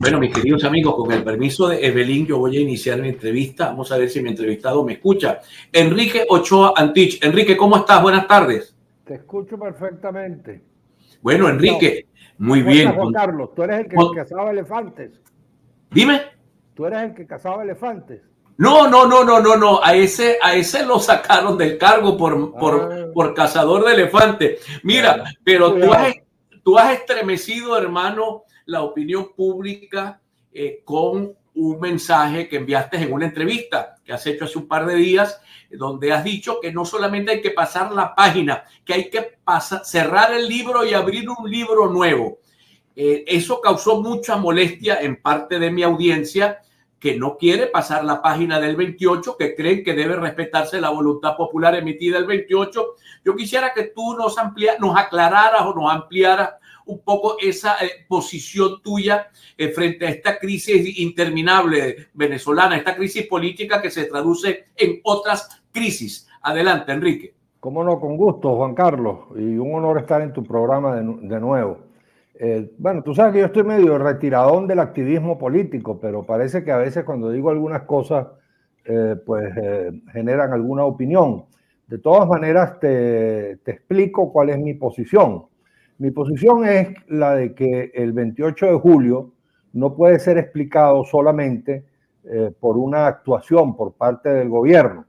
Bueno, mis queridos amigos, con el permiso de Evelyn, yo voy a iniciar mi entrevista. Vamos a ver si mi entrevistado me escucha. Enrique Ochoa Antich. Enrique, ¿cómo estás? Buenas tardes. Te escucho perfectamente. Bueno, Enrique, muy bien. Juan Carlos, tú eres el que cazaba elefantes. Dime. Tú eres el que cazaba elefantes. No. A ese lo sacaron del cargo por cazador de elefantes. Mira, pero tú has estremecido, hermano, la opinión pública con un mensaje que enviaste en una entrevista que has hecho hace un par de días, donde has dicho que no solamente hay que pasar la página, que hay que cerrar el libro y abrir un libro nuevo. Eso causó mucha molestia en parte de mi audiencia, que no quiere pasar la página del 28, que creen que debe respetarse la voluntad popular emitida el 28. Yo quisiera que tú nos aclararas o nos ampliaras un poco esa posición tuya frente a esta crisis interminable venezolana, esta crisis política que se traduce en otras crisis. Adelante, Enrique. Cómo no, con gusto, Juan Carlos, y un honor estar en tu programa de nuevo. Bueno, tú sabes que yo estoy medio retiradón del activismo político, pero parece que a veces cuando digo algunas cosas, generan alguna opinión. De todas maneras, te explico cuál es mi posición. Mi posición es la de que el 28 de julio no puede ser explicado solamente por una actuación por parte del gobierno,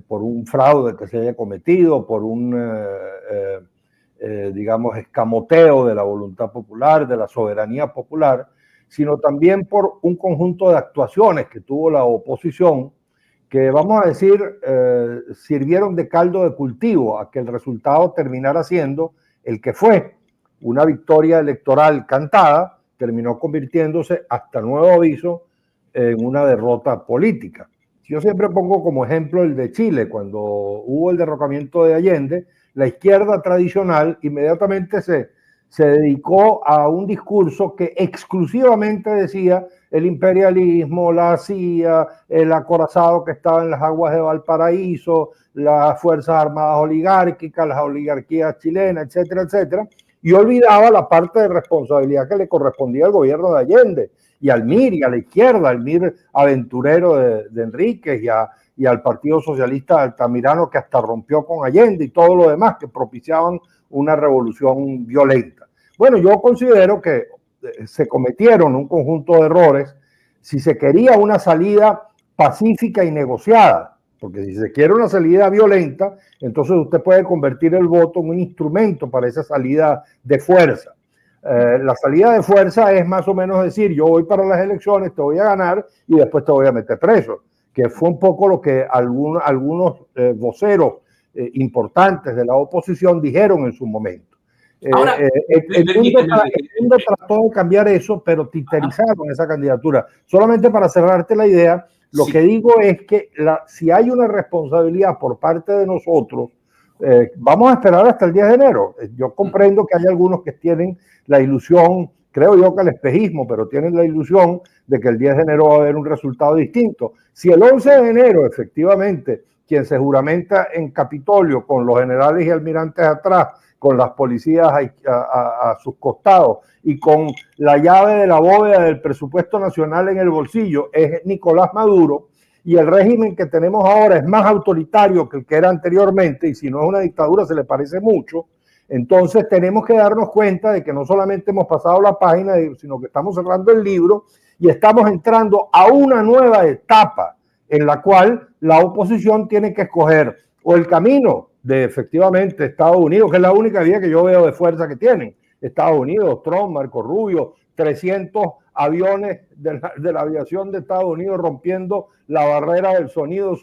por un fraude que se haya cometido, por un digamos, escamoteo de la voluntad popular, de la soberanía popular, sino también por un conjunto de actuaciones que tuvo la oposición que, vamos a decir, sirvieron de caldo de cultivo a que el resultado terminara siendo el que fue. Una victoria electoral cantada terminó convirtiéndose, hasta nuevo aviso, en una derrota política. Yo siempre pongo como ejemplo el de Chile, cuando hubo el derrocamiento de Allende. La izquierda tradicional inmediatamente se dedicó a un discurso que exclusivamente decía el imperialismo, la CIA, el acorazado que estaba en las aguas de Valparaíso, las fuerzas armadas oligárquicas, las oligarquías chilenas, etcétera, etcétera, y olvidaba la parte de responsabilidad que le correspondía al gobierno de Allende y al MIR y a la izquierda, al MIR aventurero de Enríquez y al Partido Socialista Altamirano, que hasta rompió con Allende, y todo lo demás que propiciaban una revolución violenta. Bueno, yo considero que se cometieron un conjunto de errores si se quería una salida pacífica y negociada, porque si se quiere una salida violenta, entonces usted puede convertir el voto en un instrumento para esa salida de fuerza. La salida de fuerza es más o menos decir, yo voy para las elecciones, te voy a ganar y después te voy a meter preso, que fue un poco lo que algunos voceros importantes de la oposición dijeron en su momento. Ahora, el mundo trató de cambiar eso, pero titerizaron esa candidatura. Solamente para cerrarte la idea, lo que digo es que si hay una responsabilidad por parte de nosotros, vamos a esperar hasta el 10 de enero. Yo comprendo que hay algunos que tienen la ilusión, creo yo que el espejismo, pero tienen la ilusión de que el 10 de enero va a haber un resultado distinto. Si el 11 de enero, efectivamente, quien se juramenta en Capitolio con los generales y almirantes atrás, con las policías a sus costados y con la llave de la bóveda del presupuesto nacional en el bolsillo, es Nicolás Maduro, y el régimen que tenemos ahora es más autoritario que el que era anteriormente, y si no es una dictadura se le parece mucho, entonces tenemos que darnos cuenta de que no solamente hemos pasado la página, sino que estamos cerrando el libro y estamos entrando a una nueva etapa en la cual la oposición tiene que escoger o el camino de efectivamente Estados Unidos, que es la única vía que yo veo de fuerza que tienen, Estados Unidos, Trump, Marco Rubio, 300 aviones de la aviación de Estados Unidos rompiendo la barrera del sonido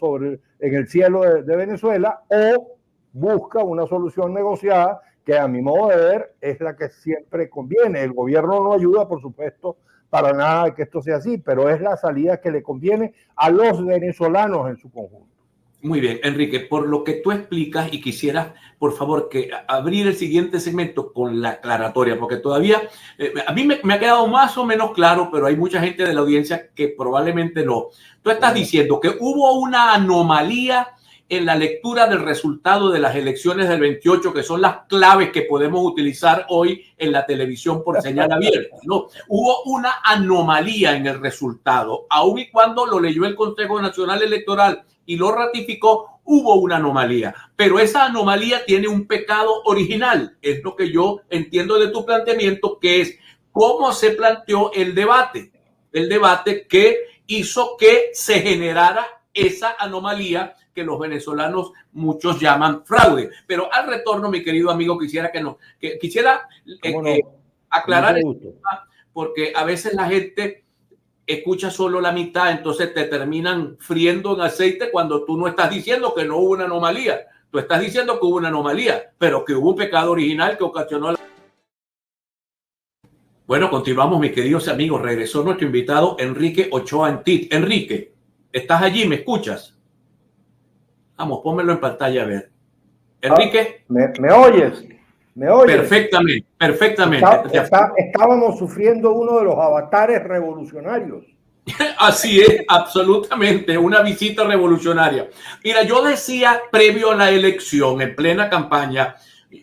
en el cielo de Venezuela, o busca una solución negociada que a mi modo de ver es la que siempre conviene. El gobierno no ayuda, por supuesto, para nada de que esto sea así, pero es la salida que le conviene a los venezolanos en su conjunto. Muy bien, Enrique, por lo que tú explicas, y quisiera, por favor, que abrir el siguiente segmento con la aclaratoria, porque todavía a mí me ha quedado más o menos claro, pero hay mucha gente de la audiencia que probablemente no. Tú estás diciendo que hubo una anomalía en la lectura del resultado de las elecciones del 28, que son las claves que podemos utilizar hoy en la televisión por señal abierta, ¿no? Hubo una anomalía en el resultado, aun y cuando lo leyó el Consejo Nacional Electoral y lo ratificó, hubo una anomalía, pero esa anomalía tiene un pecado original, es lo que yo entiendo de tu planteamiento, que es cómo se planteó el debate que hizo que se generara esa anomalía que los venezolanos muchos llaman fraude. Pero al retorno, mi querido amigo, quisiera aclarar esto, porque a veces la gente escucha solo la mitad, entonces te terminan friendo en aceite cuando tú no estás diciendo que no hubo una anomalía. Tú estás diciendo que hubo una anomalía, pero que hubo un pecado original que ocasionó la... Bueno, continuamos, mis queridos amigos. Regresó nuestro invitado Enrique Ochoa Antit. Enrique, ¿estás allí? ¿Me escuchas? Vamos, pónmelo en pantalla a ver. Enrique. ¿Me oyes? ¿Me oyes? Perfectamente, perfectamente. Estábamos sufriendo uno de los avatares revolucionarios. Así es, absolutamente, una visita revolucionaria. Mira, yo decía previo a la elección, en plena campaña,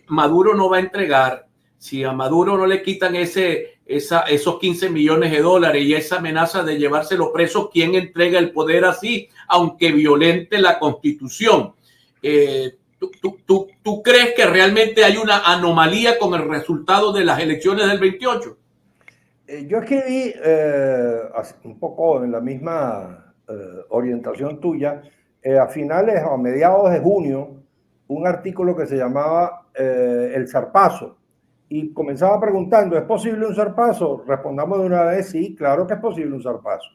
Maduro no va a entregar. Si a Maduro no le quitan esos 15 millones de dólares y esa amenaza de llevárselo preso, ¿quién entrega el poder así, aunque violente la Constitución? ¿Tú crees que realmente hay una anomalía con el resultado de las elecciones del 28? Yo escribí un poco en la misma orientación tuya, a finales o a mediados de junio, un artículo que se llamaba El Zarpazo. Y comenzaba preguntando, ¿es posible un zarpazo? Respondamos de una vez, sí, claro que es posible un zarpazo.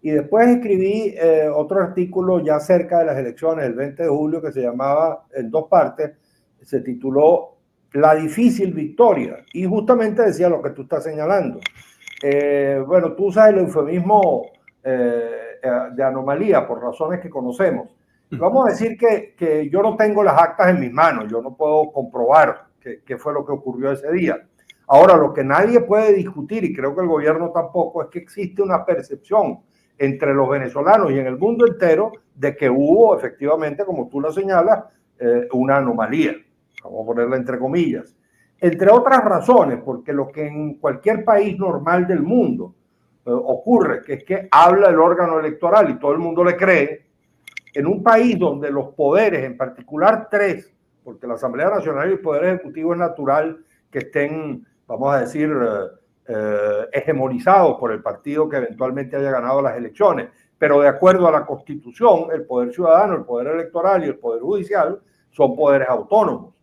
Y después escribí otro artículo ya cerca de las elecciones, el 20 de julio, que se llamaba, en 2 partes, se tituló La difícil victoria. Y justamente decía lo que tú estás señalando. Bueno, tú usas el eufemismo de anomalía por razones que conocemos. Vamos a decir que yo no tengo las actas en mis manos, yo no puedo comprobar qué fue lo que ocurrió ese día. Ahora, lo que nadie puede discutir, y creo que el gobierno tampoco, es que existe una percepción entre los venezolanos y en el mundo entero de que hubo efectivamente, como tú lo señalas, una anomalía, vamos a ponerla entre comillas. Entre otras razones, porque lo que en cualquier país normal del mundo ocurre, que es que habla el órgano electoral y todo el mundo le cree, en un país donde los poderes, en particular 3, porque la Asamblea Nacional y el Poder Ejecutivo es natural que estén, vamos a decir, hegemonizados por el partido que eventualmente haya ganado las elecciones, pero de acuerdo a la Constitución, el Poder Ciudadano, el Poder Electoral y el Poder Judicial son poderes autónomos.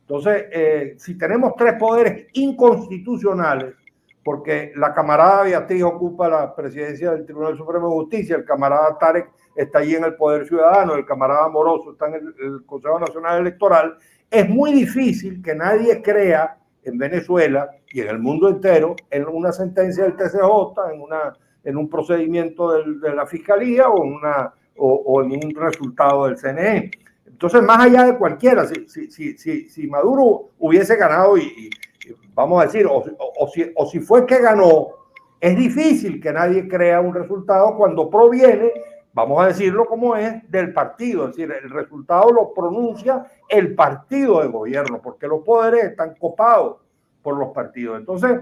Entonces, si tenemos 3 poderes inconstitucionales, porque la camarada Beatriz ocupa la presidencia del Tribunal Supremo de Justicia, el camarada Tarek está allí en el Poder Ciudadano, el camarada Moroso está en el Consejo Nacional Electoral, es muy difícil que nadie crea en Venezuela y en el mundo entero en una sentencia del TCJ, en un procedimiento de la Fiscalía o en un resultado del CNE. Entonces, más allá de cualquiera, si Maduro hubiese ganado y vamos a decir, o si fue que ganó, es difícil que nadie crea un resultado cuando proviene, vamos a decirlo como es, del partido. Es decir, el resultado lo pronuncia el partido de gobierno, porque los poderes están copados por los partidos. Entonces,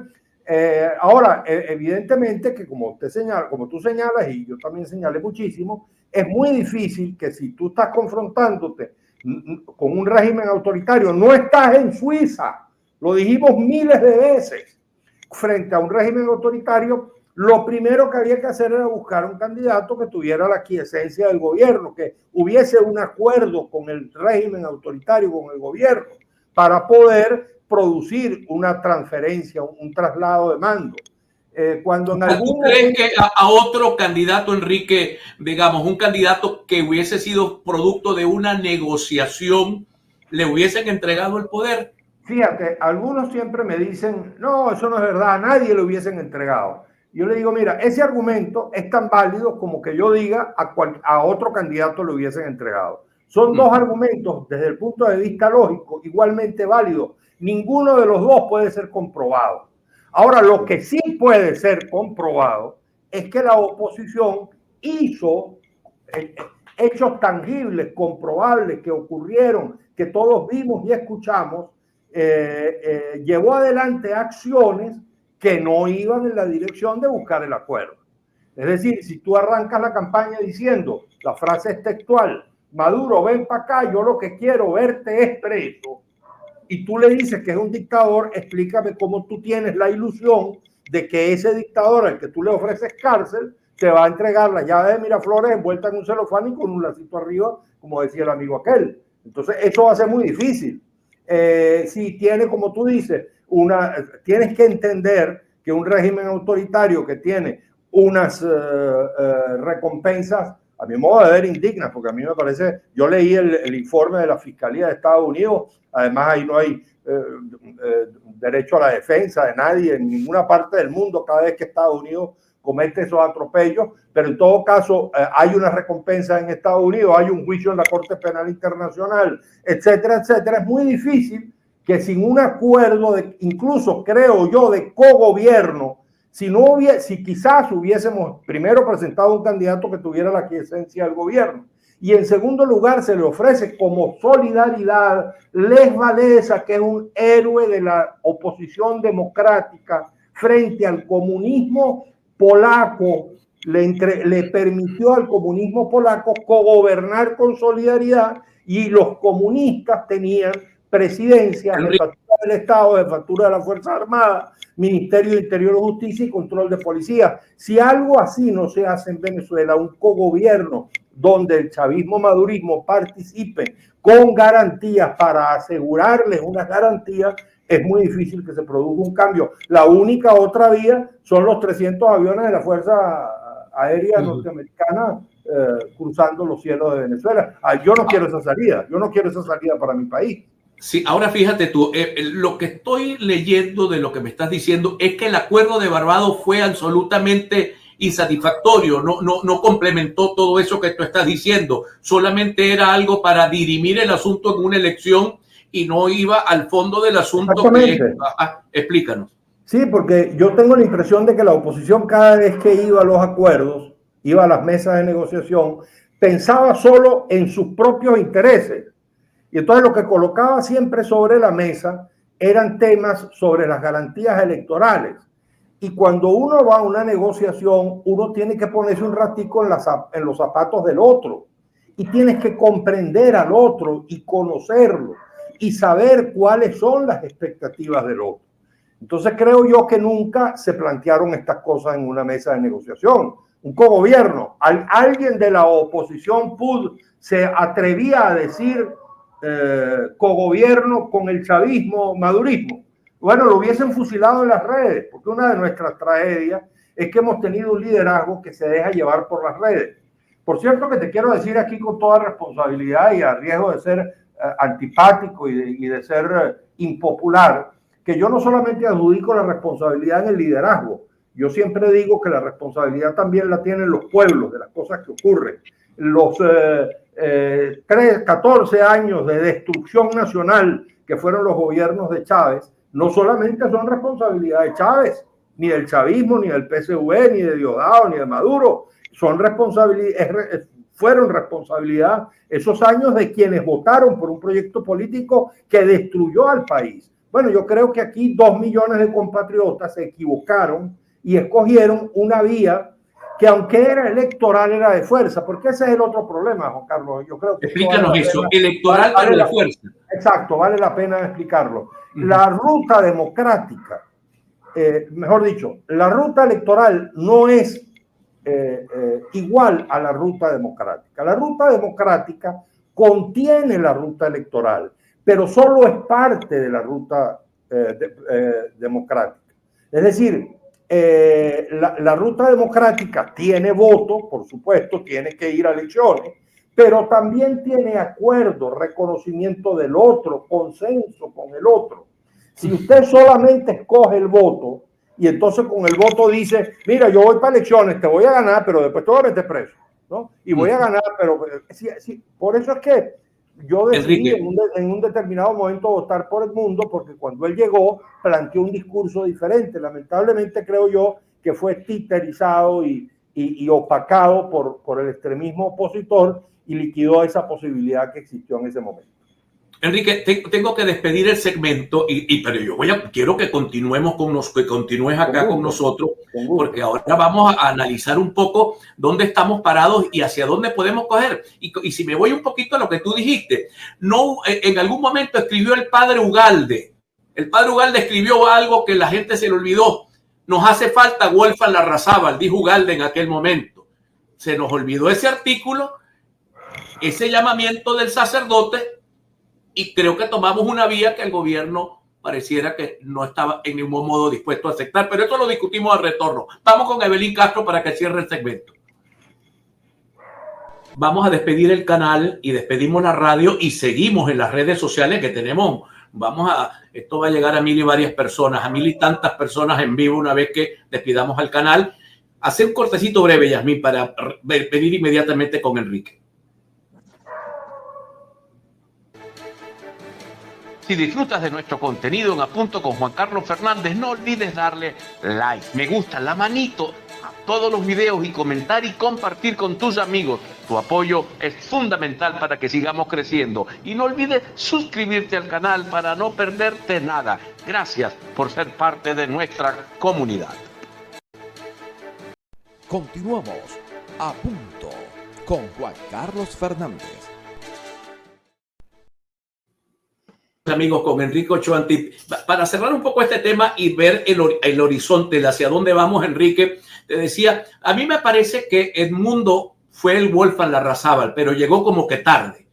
ahora, evidentemente que como tú señalas, y yo también señalé muchísimo, es muy difícil que si tú estás confrontándote con un régimen autoritario, no estás en Suiza, lo dijimos miles de veces, frente a un régimen autoritario, lo primero que había que hacer era buscar un candidato que tuviera la quiesencia del gobierno, que hubiese un acuerdo con el régimen autoritario, con el gobierno, para poder producir una transferencia, un traslado de mando. Cuando en algún ¿Tú crees que a otro candidato, Enrique, digamos, un candidato que hubiese sido producto de una negociación, le hubiesen entregado el poder? Fíjate, algunos siempre me dicen, no, eso no es verdad, a nadie le hubiesen entregado. Yo le digo, mira, ese argumento es tan válido como que yo diga a otro candidato le hubiesen entregado. Son 2 argumentos desde el punto de vista lógico igualmente válidos. Ninguno de los 2 puede ser comprobado. Ahora, lo que sí puede ser comprobado es que la oposición hizo hechos tangibles, comprobables, que ocurrieron, que todos vimos y escuchamos, llevó adelante acciones que no iban en la dirección de buscar el acuerdo. Es decir, si tú arrancas la campaña diciendo, la frase es textual, Maduro, ven para acá, yo lo que quiero verte es preso, y tú le dices que es un dictador, explícame cómo tú tienes la ilusión de que ese dictador al que tú le ofreces cárcel te va a entregar la llave de Miraflores envuelta en un celofán y con un lacito arriba, como decía el amigo aquel. Entonces eso va a ser muy difícil. Si tiene, como tú dices, tienes que entender que un régimen autoritario que tiene unas recompensas, a mi modo de ver, indignas, porque a mí me parece, yo leí el informe de la Fiscalía de Estados Unidos, además ahí no hay derecho a la defensa de nadie en ninguna parte del mundo cada vez que Estados Unidos comete esos atropellos, pero en todo caso hay una recompensa en Estados Unidos, hay un juicio en la Corte Penal Internacional, etcétera, etcétera. Es muy difícil que sin un acuerdo, incluso creo yo, de cogobierno, si quizás hubiésemos primero presentado un candidato que tuviera la quiesencia del gobierno, y en segundo lugar se le ofrece como solidaridad Lech Walesa, que es un héroe de la oposición democrática frente al comunismo polaco, le permitió al comunismo polaco cogobernar con solidaridad, y los comunistas tenían presidencia, jefatura del Estado, jefatura de la Fuerza Armada, Ministerio de Interior, Justicia y Control de Policía. Si algo así no se hace en Venezuela, un cogobierno donde el chavismo-madurismo participe con garantías para asegurarles unas garantías, es muy difícil que se produzca un cambio. La única otra vía son los 300 aviones de la Fuerza Aérea Norteamericana cruzando los cielos de Venezuela. Yo no quiero esa salida para mi país. Sí, ahora fíjate tú, lo que estoy leyendo de lo que me estás diciendo es que el acuerdo de Barbados fue absolutamente insatisfactorio, no complementó todo eso que tú estás diciendo, solamente era algo para dirimir el asunto en una elección y no iba al fondo del asunto. Explícanos. Sí, porque yo tengo la impresión de que la oposición cada vez que iba a los acuerdos, iba a las mesas de negociación, pensaba solo en sus propios intereses. Y entonces lo que colocaba siempre sobre la mesa eran temas sobre las garantías electorales. Y cuando uno va a una negociación, uno tiene que ponerse un ratico en los zapatos del otro. Y tienes que comprender al otro y conocerlo y saber cuáles son las expectativas del otro. Entonces creo yo que nunca se plantearon estas cosas en una mesa de negociación. Un cogobierno, alguien de la oposición PUD se atrevía a decir cogobierno con el chavismo, madurismo. Bueno, lo hubiesen fusilado en las redes, porque una de nuestras tragedias es que hemos tenido un liderazgo que se deja llevar por las redes. Por cierto, que te quiero decir aquí con toda responsabilidad y a riesgo de ser antipático y de ser impopular, que yo no solamente adjudico la responsabilidad en el liderazgo, yo siempre digo que la responsabilidad también la tienen los pueblos de las cosas que ocurren. Los 14 años de destrucción nacional que fueron los gobiernos de Chávez, no solamente son responsabilidad de Chávez, ni del chavismo, ni del PSV, ni de Diosdado, ni de Maduro, fueron responsabilidad esos años de quienes votaron por un proyecto político que destruyó al país. Bueno, yo creo que aquí 2 millones de compatriotas se equivocaron y escogieron una vía que, aunque era electoral, era de fuerza, porque ese es el otro problema, Juan Carlos. Yo creo que explícanos eso, electoral pero de fuerza. Exacto, vale la pena explicarlo. La ruta democrática, mejor dicho, la ruta electoral no es igual a la ruta democrática. La ruta democrática contiene la ruta electoral, pero solo es parte de la ruta democrática. Es decir, la ruta democrática tiene voto, por supuesto, tiene que ir a elecciones, pero también tiene acuerdo, reconocimiento del otro, consenso con el otro. Si usted solamente escoge el voto y entonces con el voto dice, mira, yo voy para elecciones, te voy a ganar, pero después te voy a meter preso, ¿no? Y voy a ganar, pero sí, por eso es que yo decidí en un determinado momento votar por Edmundo, porque cuando él llegó planteó un discurso diferente. Lamentablemente creo yo que fue titerizado y y opacado por el extremismo opositor y liquidó esa posibilidad que existió en ese momento. Enrique, tengo que despedir el segmento, pero yo quiero que continuemos que continúes acá con nosotros, porque ahora vamos a analizar un poco dónde estamos parados y hacia dónde podemos coger. Y si me voy un poquito a lo que tú dijiste, no, en algún momento escribió el padre Ugalde. El padre Ugalde escribió algo que la gente se le olvidó. Nos hace falta Wolfgang Larrazábal, dijo Ugalde en aquel momento. Se nos olvidó ese artículo, ese llamamiento del sacerdote, y creo que tomamos una vía que el gobierno pareciera que no estaba en ningún modo dispuesto a aceptar, pero eso lo discutimos al retorno. Vamos con Evelyn Castro para que cierre el segmento. Vamos a despedir el canal y despedimos la radio y seguimos en las redes sociales que tenemos. Esto va a llegar a 1000 y varias personas, a 1000 y tantas personas en vivo una vez que despidamos al canal. Hacer un cortecito breve, Yasmín, para venir inmediatamente con Enrique. Si disfrutas de nuestro contenido en A Punto con Juan Carlos Fernández, no olvides darle like, me gusta, la manito a todos los videos y comentar y compartir con tus amigos. Tu apoyo es fundamental para que sigamos creciendo. Y no olvides suscribirte al canal para no perderte nada. Gracias por ser parte de nuestra comunidad. Continuamos A Punto con Juan Carlos Fernández. Amigos, con Enrique Ochoa Antip. Para cerrar un poco este tema y ver el horizonte, hacia dónde vamos, Enrique, te decía, a mí me parece que Edmundo fue el Wolfgang Larrazábal, pero llegó como que tarde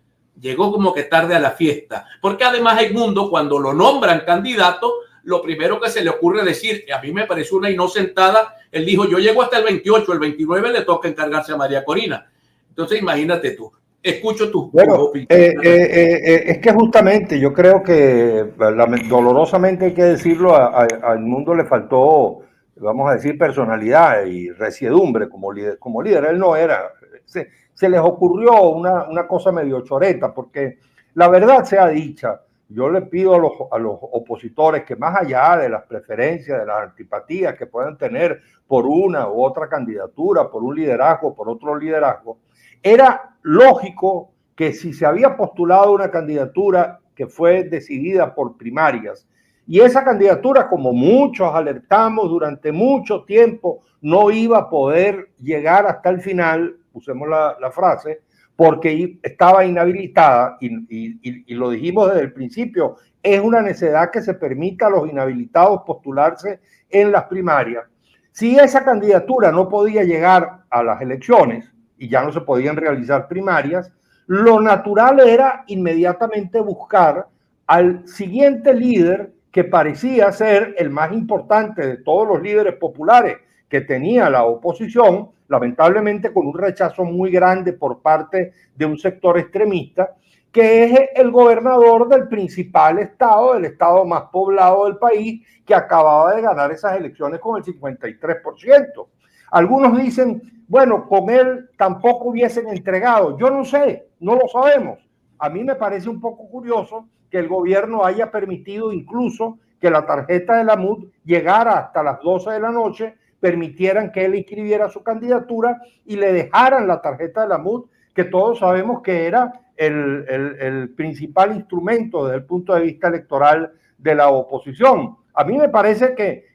a la fiesta, porque además Edmundo, cuando lo nombran candidato, lo primero que se le ocurre decir, a mí me pareció una inocentada, él dijo, yo llego hasta el 28, el 29 le toca encargarse a María Corina. Entonces imagínate tú. Escucho tus opiniones. Es que justamente yo creo que dolorosamente hay que decirlo, a Edmundo le faltó, vamos a decir, personalidad y resiedumbre como líder. Él no era. Se les ocurrió una cosa medio choreta, porque la verdad sea dicha, yo le pido a los opositores que más allá de las preferencias, de las antipatías que puedan tener por una u otra candidatura, por un liderazgo, por otro liderazgo, era lógico que si se había postulado una candidatura que fue decidida por primarias y esa candidatura, como muchos alertamos durante mucho tiempo, no iba a poder llegar hasta el final, usemos la frase, porque estaba inhabilitada y lo dijimos desde el principio, es una necedad que se permita a los inhabilitados postularse en las primarias. Si esa candidatura no podía llegar a las elecciones, y ya no se podían realizar primarias, lo natural era inmediatamente buscar al siguiente líder que parecía ser el más importante de todos los líderes populares que tenía la oposición, lamentablemente con un rechazo muy grande por parte de un sector extremista, que es el gobernador del principal estado, del estado más poblado del país, que acababa de ganar esas elecciones con el 53%. Algunos dicen, bueno, con él tampoco hubiesen entregado. Yo no sé, no lo sabemos. A mí me parece un poco curioso que el gobierno haya permitido incluso que la tarjeta de la MUD llegara hasta las 12 de la noche, permitieran que él inscribiera su candidatura y le dejaran la tarjeta de la MUD, que todos sabemos que era el principal instrumento desde el punto de vista electoral de la oposición. A mí me parece que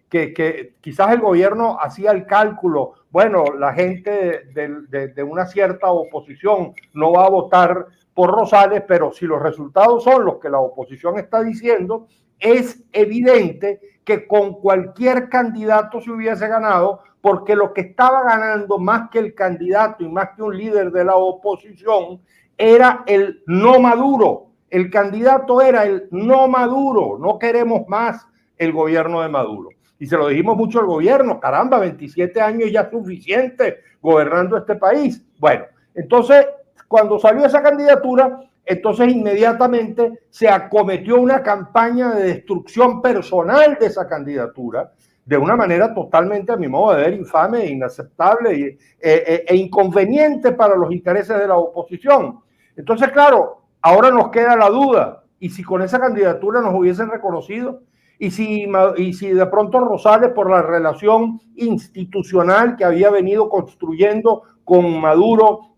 quizás el gobierno hacía el cálculo, bueno, la gente de una cierta oposición no va a votar por Rosales, pero si los resultados son los que la oposición está diciendo, es evidente que con cualquier candidato se hubiese ganado, porque lo que estaba ganando más que el candidato y más que un líder de la oposición era el no Maduro. El candidato era el no Maduro, no queremos más el gobierno de Maduro. Y se lo dijimos mucho al gobierno, caramba, 27 años ya es suficiente gobernando este país. Bueno, entonces, cuando salió esa candidatura, entonces inmediatamente se acometió una campaña de destrucción personal de esa candidatura, de una manera totalmente, a mi modo de ver, infame, inaceptable e inconveniente para los intereses de la oposición. Entonces, claro, ahora nos queda la duda, y si con esa candidatura nos hubiesen reconocido, Y si de pronto Rosales, por la relación institucional que había venido construyendo con Maduro,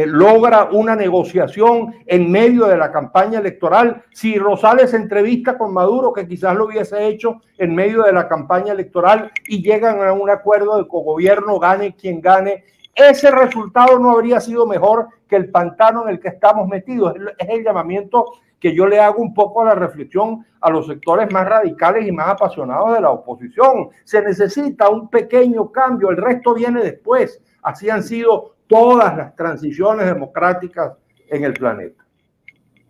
logra una negociación en medio de la campaña electoral, si Rosales se entrevista con Maduro, que quizás lo hubiese hecho en medio de la campaña electoral, y llegan a un acuerdo de cogobierno, gane quien gane, ese resultado no habría sido mejor que el pantano en el que estamos metidos. Es el llamamiento que yo le hago un poco a la reflexión a los sectores más radicales y más apasionados de la oposición. Se necesita un pequeño cambio, el resto viene después. Así han sido todas las transiciones democráticas en el planeta.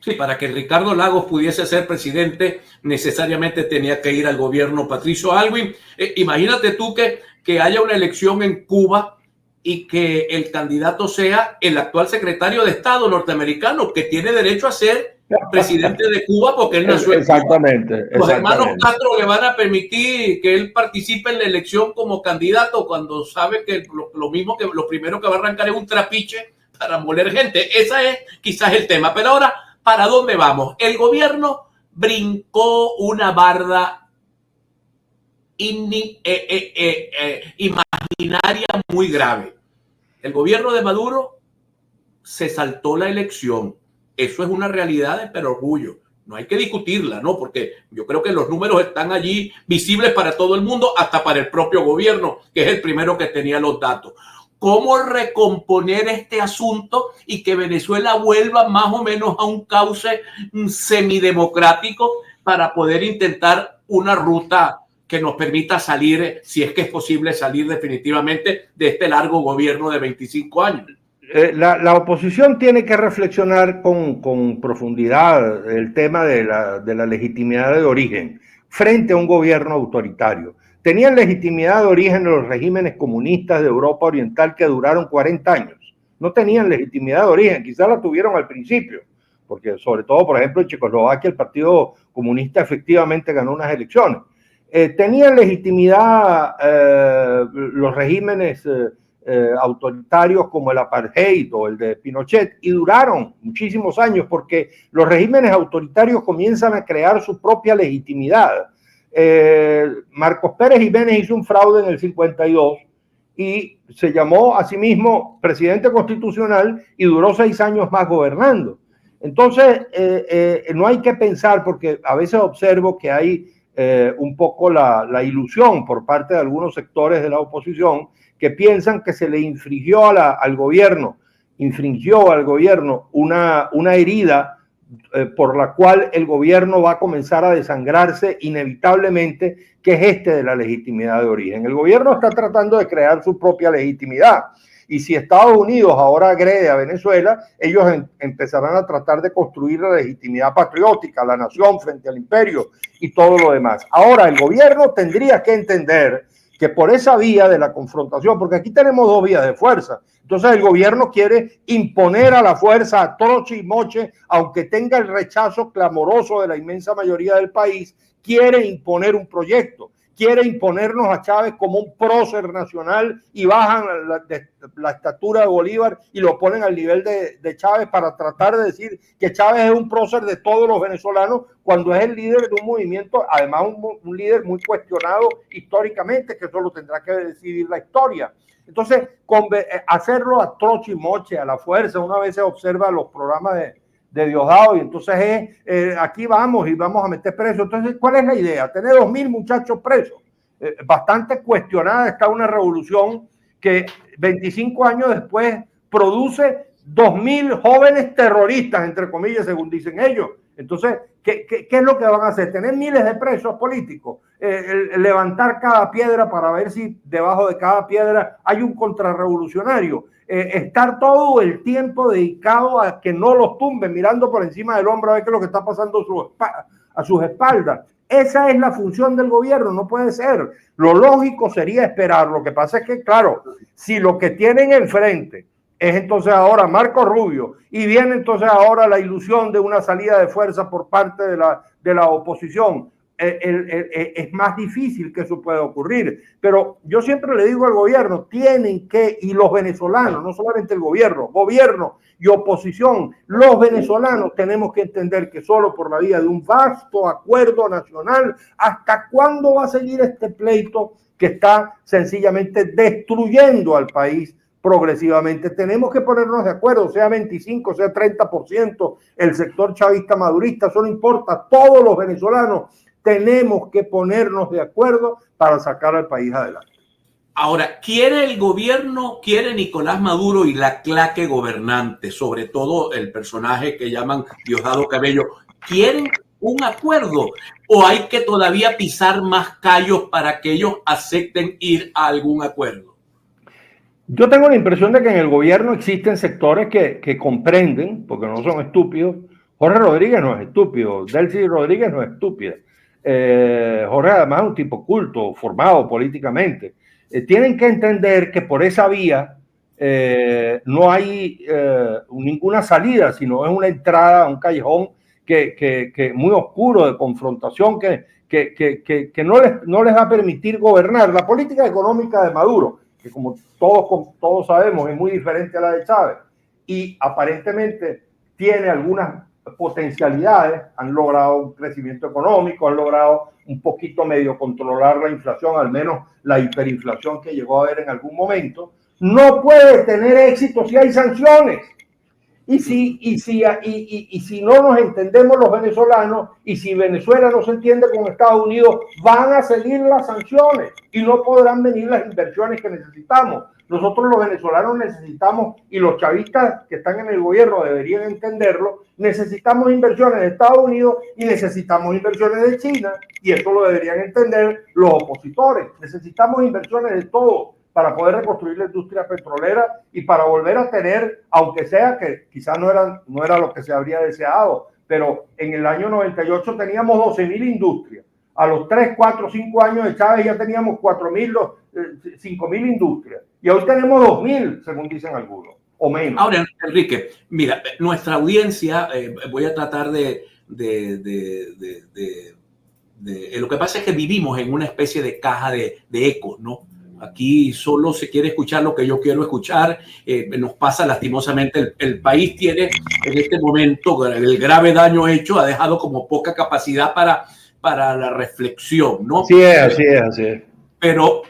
Sí, para que Ricardo Lagos pudiese ser presidente, necesariamente tenía que ir al gobierno Patricio Aylwin. Imagínate tú que haya una elección en Cuba y que el candidato sea el actual secretario de Estado norteamericano, que tiene derecho a ser presidente de Cuba porque él nació en Cuba. Los hermanos Castro le van a permitir que él participe en la elección como candidato cuando sabe que lo primero que va a arrancar es un trapiche para moler gente. Ese es quizás el tema. Pero ahora, ¿para dónde vamos? El gobierno brincó una barda imaginaria muy grave. El gobierno de Maduro se saltó la elección. Eso es una realidad de perorgullo. No hay que discutirla, ¿no? Porque yo creo que los números están allí visibles para todo el mundo, hasta para el propio gobierno, que es el primero que tenía los datos. ¿Cómo recomponer este asunto y que Venezuela vuelva más o menos a un cauce semidemocrático para poder intentar una ruta que nos permita salir, si es que es posible salir definitivamente de este largo gobierno de 25 años? La oposición tiene que reflexionar con profundidad el tema de la legitimidad de origen frente a un gobierno autoritario. Tenían legitimidad de origen los regímenes comunistas de Europa Oriental que duraron 40 años. No tenían legitimidad de origen, quizás la tuvieron al principio, porque sobre todo, por ejemplo, en Checoslovaquia el Partido Comunista efectivamente ganó unas elecciones. Tenían legitimidad los regímenes autoritarios como el apartheid o el de Pinochet, y duraron muchísimos años porque los regímenes autoritarios comienzan a crear su propia legitimidad. Marcos Pérez Jiménez hizo un fraude en el 52 y se llamó a sí mismo presidente constitucional y duró 6 años más gobernando. Entonces, no hay que pensar, porque a veces observo que hay un poco la ilusión por parte de algunos sectores de la oposición que piensan que se le infringió al gobierno una herida por la cual el gobierno va a comenzar a desangrarse inevitablemente, que es este de la legitimidad de origen. El gobierno está tratando de crear su propia legitimidad, y si Estados Unidos ahora agrede a Venezuela, ellos empezarán a tratar de construir la legitimidad patriótica, la nación frente al imperio y todo lo demás. Ahora, el gobierno tendría que entender que por esa vía de la confrontación, porque aquí tenemos dos vías de fuerza, entonces el gobierno quiere imponer a la fuerza, a troche y moche, aunque tenga el rechazo clamoroso de la inmensa mayoría del país, quiere imponer un proyecto, quiere imponernos a Chávez como un prócer nacional y bajan la estatura de Bolívar y lo ponen al nivel de Chávez para tratar de decir que Chávez es un prócer de todos los venezolanos, cuando es el líder de un movimiento, además un líder muy cuestionado históricamente, que eso lo tendrá que decidir la historia. Entonces, hacerlo a troche y moche, a la fuerza, una vez se observa los programas de Diosdado, y entonces aquí vamos y vamos a meter presos. Entonces, ¿cuál es la idea? Tener 2.000 muchachos presos. Bastante cuestionada está una revolución que 25 años después produce 2.000 jóvenes terroristas, entre comillas, según dicen ellos. Entonces, ¿qué es lo que van a hacer? Tener miles de presos políticos, levantar cada piedra para ver si debajo de cada piedra hay un contrarrevolucionario, estar todo el tiempo dedicado a que no los tumben, mirando por encima del hombro a ver qué es lo que está pasando a sus espaldas. Esa es la función del gobierno, no puede ser. Lo lógico sería esperar. Lo que pasa es que, claro, si lo que tienen enfrente es entonces ahora Marco Rubio, y viene entonces ahora la ilusión de una salida de fuerza por parte de la oposición, es más difícil que eso pueda ocurrir. Pero yo siempre le digo al gobierno, tienen que, y los venezolanos, no solamente el gobierno y oposición, los venezolanos tenemos que entender que solo por la vía de un vasto acuerdo nacional, ¿hasta cuándo va a seguir este pleito que está sencillamente destruyendo al país progresivamente? Tenemos que ponernos de acuerdo, sea 25, sea 30%, el sector chavista madurista, eso no importa, todos los venezolanos tenemos que ponernos de acuerdo para sacar al país adelante. Ahora, ¿quiere el gobierno, quiere Nicolás Maduro y la claque gobernante, sobre todo el personaje que llaman Diosdado Cabello, quieren un acuerdo o hay que todavía pisar más callos para que ellos acepten ir a algún acuerdo? Yo tengo la impresión de que en el gobierno existen sectores que comprenden, porque no son estúpidos. Jorge Rodríguez no es estúpido, Delcy Rodríguez no es estúpida. Jorge además es un tipo culto, formado políticamente. Tienen que entender que por esa vía no hay ninguna salida, sino es una entrada a un callejón que muy oscuro de confrontación que no les va a permitir gobernar. La política económica de Maduro, que como todos sabemos es muy diferente a la de Chávez y aparentemente tiene algunas potencialidades, han logrado un crecimiento económico, han logrado un poquito medio controlar la inflación, al menos la hiperinflación que llegó a haber en algún momento, no puede tener éxito si hay sanciones. Y si no nos entendemos los venezolanos y si Venezuela no se entiende con Estados Unidos, van a seguir las sanciones y no podrán venir las inversiones que necesitamos. Nosotros los venezolanos necesitamos, y los chavistas que están en el gobierno deberían entenderlo, necesitamos inversiones de Estados Unidos y necesitamos inversiones de China, y eso lo deberían entender los opositores. Necesitamos inversiones de todos para poder reconstruir la industria petrolera y para volver a tener, aunque sea que quizás no era lo que se habría deseado, pero en el año 98 teníamos 12.000 industrias. A los 3, 4, 5 años de Chávez ya teníamos 4.000, 5.000 industrias. Y hoy tenemos 2.000, según dicen algunos, o menos. Ahora, Enrique, mira, nuestra audiencia, voy a tratar lo que pasa es que vivimos en una especie de caja de ecos, ¿no? Aquí solo se quiere escuchar lo que yo quiero escuchar. Nos pasa lastimosamente. El país tiene en este momento el grave daño hecho, ha dejado como poca capacidad para la reflexión, ¿no? Así es. Pero,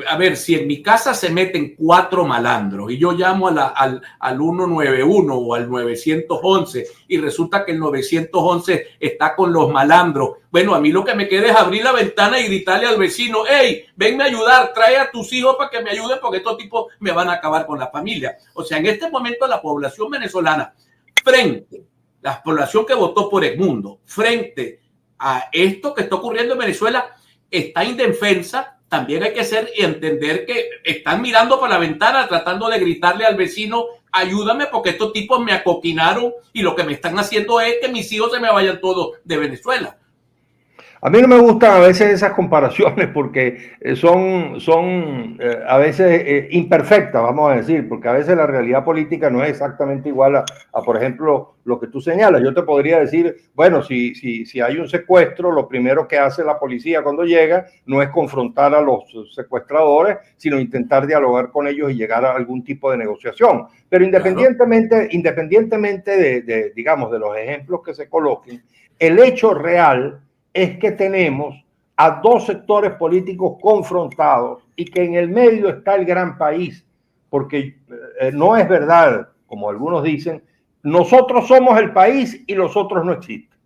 a ver, si en mi casa se meten 4 malandros y yo llamo al 191 o al 911 y resulta que el 911 está con los malandros, bueno, a mí lo que me queda es abrir la ventana y gritarle al vecino, hey, venme a ayudar, trae a tus hijos para que me ayuden porque estos tipos me van a acabar con la familia. O sea, en este momento la población venezolana, la población que votó por Edmundo, frente a esto que está ocurriendo en Venezuela, está indefensa. También hay que ser y entender que están mirando por la ventana tratando de gritarle al vecino, ayúdame porque estos tipos me acoquinaron y lo que me están haciendo es que mis hijos se me vayan todos de Venezuela. A mí no me gustan a veces esas comparaciones porque son a veces imperfectas, vamos a decir, porque a veces la realidad política no es exactamente igual a, por ejemplo, lo que tú señalas. Yo te podría decir, bueno, si hay un secuestro, lo primero que hace la policía cuando llega no es confrontar a los secuestradores, sino intentar dialogar con ellos y llegar a algún tipo de negociación. Pero independientemente digamos, de los ejemplos que se coloquen, el hecho real es que tenemos a 2 sectores políticos confrontados y que en el medio está el gran país, porque no es verdad, como algunos dicen, nosotros somos el país y los otros no existen.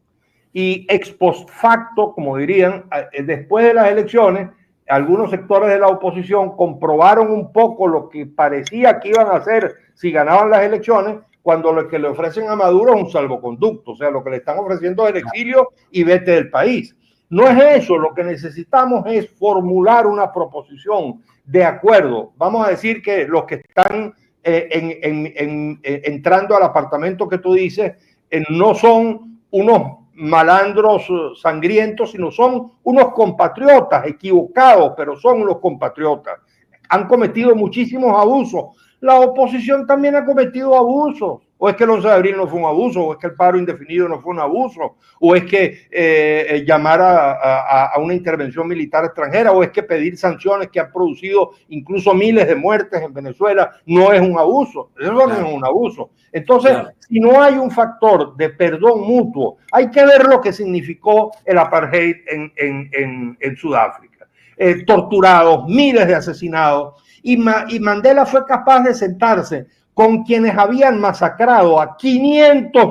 Y ex post facto, como dirían, después de las elecciones, algunos sectores de la oposición comprobaron un poco lo que parecía que iban a hacer si ganaban las elecciones, cuando lo que le ofrecen a Maduro es un salvoconducto, o sea, lo que le están ofreciendo es el exilio y vete del país. No es eso, lo que necesitamos es formular una proposición de acuerdo. Vamos a decir que los que están entrando al apartamento que tú dices no son unos malandros sangrientos, sino son unos compatriotas equivocados, pero son unos compatriotas. Han cometido muchísimos abusos. La oposición también ha cometido abusos. ¿O es que el 11 de abril no fue un abuso? ¿O es que el paro indefinido no fue un abuso? ¿O es que llamar a una intervención militar extranjera? ¿O es que pedir sanciones que han producido incluso miles de muertes en Venezuela no es un abuso? Eso no es un abuso. Entonces, si no hay un factor de perdón mutuo, hay que ver lo que significó el apartheid en Sudáfrica. Torturados, miles de asesinados, y Mandela fue capaz de sentarse con quienes habían masacrado a 500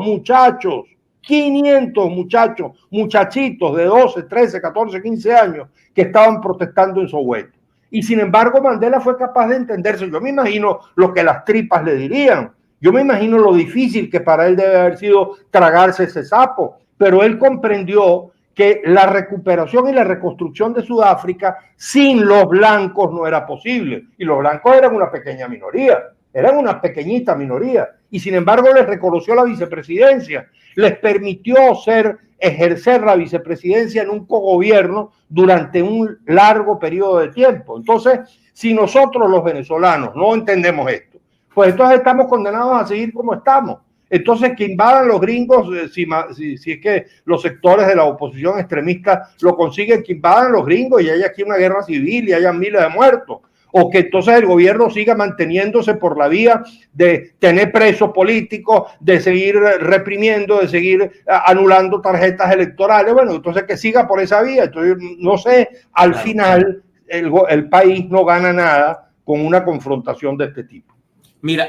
muchachitos de 12, 13, 14, 15 años que estaban protestando en Soweto. Y sin embargo, Mandela fue capaz de entenderse. Yo me imagino lo que las tripas le dirían. Yo me imagino lo difícil que para él debe haber sido tragarse ese sapo. Pero él comprendió que la recuperación y la reconstrucción de Sudáfrica sin los blancos no era posible. Y los blancos eran una pequeña minoría. Eran una pequeñita minoría, y sin embargo les reconoció la vicepresidencia, les permitió ejercer la vicepresidencia en un cogobierno durante un largo periodo de tiempo. Entonces, si nosotros los venezolanos no entendemos esto, pues entonces estamos condenados a seguir como estamos. Entonces, que invadan los gringos, si es que los sectores de la oposición extremista lo consiguen, que invadan los gringos y haya aquí una guerra civil y haya miles de muertos. O que entonces el gobierno siga manteniéndose por la vía de tener presos políticos, de seguir reprimiendo, de seguir anulando tarjetas electorales. Bueno, entonces que siga por esa vía. Entonces, no sé, al final el país no gana nada con una confrontación de este tipo. Mira,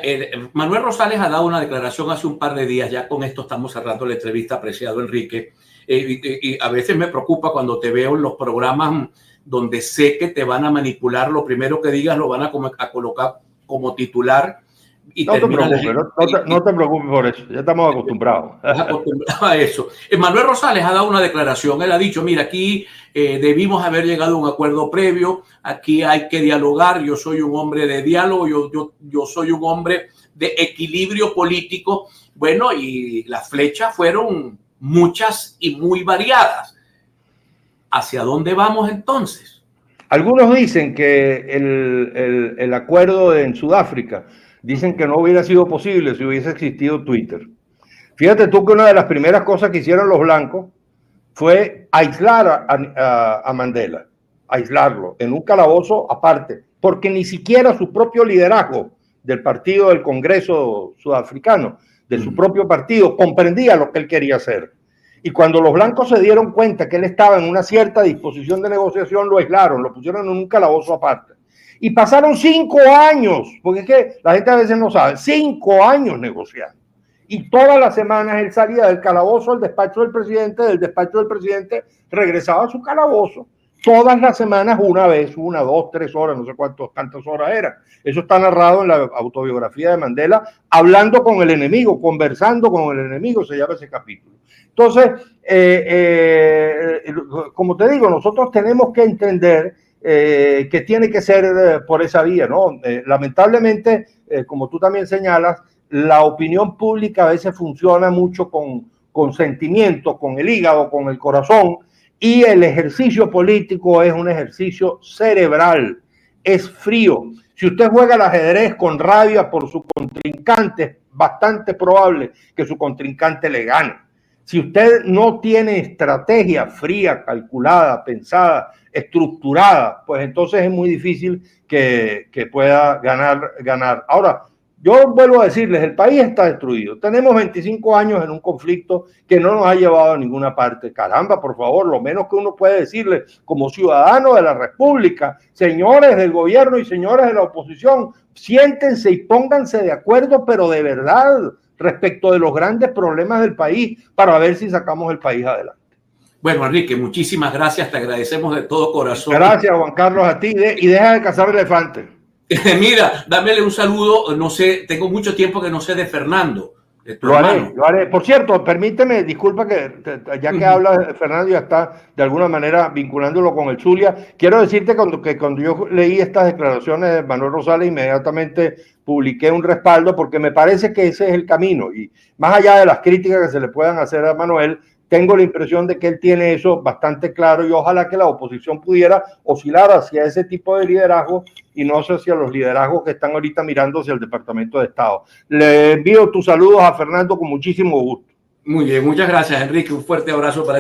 Manuel Rosales ha dado una declaración hace un par de días, ya con esto estamos cerrando la entrevista, apreciado Enrique, y a veces me preocupa cuando te veo en los programas donde sé que te van a manipular, lo primero que digas lo van a colocar como titular. Y no te preocupes por eso, ya estamos acostumbrados. A eso. Manuel Rosales ha dado una declaración, él ha dicho, mira, aquí debimos haber llegado a un acuerdo previo, aquí hay que dialogar, yo soy un hombre de diálogo, yo soy un hombre de equilibrio político. Bueno, y las flechas fueron muchas y muy variadas. ¿Hacia dónde vamos entonces? Algunos dicen que el acuerdo en Sudáfrica, dicen que no hubiera sido posible si hubiese existido Twitter. Fíjate tú que una de las primeras cosas que hicieron los blancos fue aislar a Mandela, aislarlo en un calabozo aparte, porque ni siquiera su propio liderazgo del partido del Congreso sudafricano, de su propio partido, comprendía lo que él quería hacer. Y cuando los blancos se dieron cuenta que él estaba en una cierta disposición de negociación, lo aislaron, lo pusieron en un calabozo aparte. Y pasaron 5 años, porque es que la gente a veces no sabe, 5 años negociando. Y todas las semanas él salía del calabozo al despacho del presidente, del despacho del presidente regresaba a su calabozo. Todas las semanas, una vez, 1, 2, 3 horas, no sé cuántas horas eran. Eso está narrado en la autobiografía de Mandela, hablando con el enemigo, conversando con el enemigo, se llama ese capítulo. Entonces, como te digo, nosotros tenemos que entender que tiene que ser por esa vía, ¿no? Lamentablemente, como tú también señalas, la opinión pública a veces funciona mucho con sentimientos, con el hígado, con el corazón, y el ejercicio político es un ejercicio cerebral, es frío. Si usted juega al ajedrez con rabia por su contrincante, es bastante probable que su contrincante le gane. Si usted no tiene estrategia fría, calculada, pensada, estructurada, pues entonces es muy difícil que pueda ganar. Ahora, yo vuelvo a decirles, el país está destruido. Tenemos 25 años en un conflicto que no nos ha llevado a ninguna parte. Caramba, por favor, lo menos que uno puede decirle como ciudadano de la República, señores del gobierno y señores de la oposición, siéntense y pónganse de acuerdo, pero de verdad, respecto de los grandes problemas del país, para ver si sacamos el país adelante. Bueno, Enrique, muchísimas gracias, te agradecemos de todo corazón. Gracias, Juan Carlos, a ti, y deja de cazar elefantes. Mira, dámele un saludo, no sé, tengo mucho tiempo que no sé de Fernando. Lo haré. Por cierto, permíteme, disculpa que ya que habla de Fernando, ya está de alguna manera vinculándolo con el Zulia. Quiero decirte que cuando yo leí estas declaraciones de Manuel Rosales, inmediatamente publiqué un respaldo porque me parece que ese es el camino. Y más allá de las críticas que se le puedan hacer a Manuel, tengo la impresión de que él tiene eso bastante claro y ojalá que la oposición pudiera oscilar hacia ese tipo de liderazgo y no hacia los liderazgos que están ahorita mirando hacia el Departamento de Estado. Le envío tus saludos a Fernando con muchísimo gusto. Muy bien, muchas gracias, Enrique. Un fuerte abrazo para